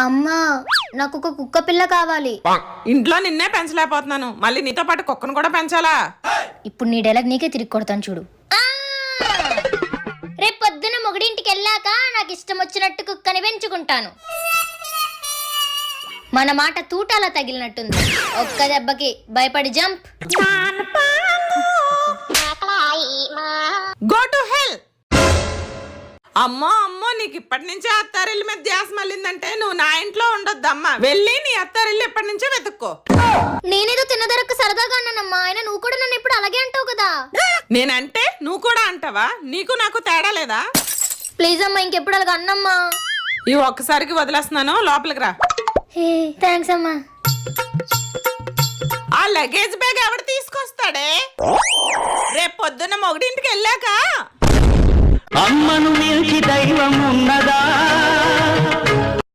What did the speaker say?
అమ్మా నాకు ఒక కుక్క పిల్ల కావాలి. ఇంట్లో నిన్నే పెంచలేకపోతున్నాను, మళ్ళీ నీతో పాటు కుక్కను కూడా పెంచాలా? ఇప్పుడు నీ డైలాగ్ నీకే తిరిగి కొడతాను చూడు. రేపు పొద్దున మొగుడింటికి వెళ్ళాక నాకు ఇష్టం వచ్చినట్టు కుక్కని పెంచుకుంటాను. మన మాట తూటాలా తగిలినట్టుంది. ఒక్క దెబ్బకి భయపడి జంప్. Go to hell. అమ్మో అమ్మో, నీకు ఇప్పటి నుంచే అత్తారిల్లు మీద ధ్యాస మళ్ళిందంటే నువ్వు నా ఇంట్లో ఉండొద్దమ్మా. వెళ్ళి నీ అత్తారిల్లు ఎప్పటి నుంచో వెతుక్కో. నేనేదో తిన్నదరకు సరదాగా అన్నానమ్మా. ఆయన నువ్వు కూడా నన్ను ఎప్పుడు అలాగే అంటావు కదా. నేనంటే నువ్వు కూడా అంటావా? నీకు నాకు తేడా లేదా? ప్లీజ్ అమ్మా, ఇంకెప్పుడు అలాగ అన్నమ్మా. ఈ ఒక్కసారికి వదిలేస్తున్నాను, లోపలికి రా. థ్యాంక్స్ అమ్మా. ఆ లగేజ్ బ్యాగ్ ఎవడు తీసుకొస్తాడే? రేపు పొద్దున్న మొగుడింటికి వెళ్ళాక అమ్మను మించి దైవం ఉన్నదా?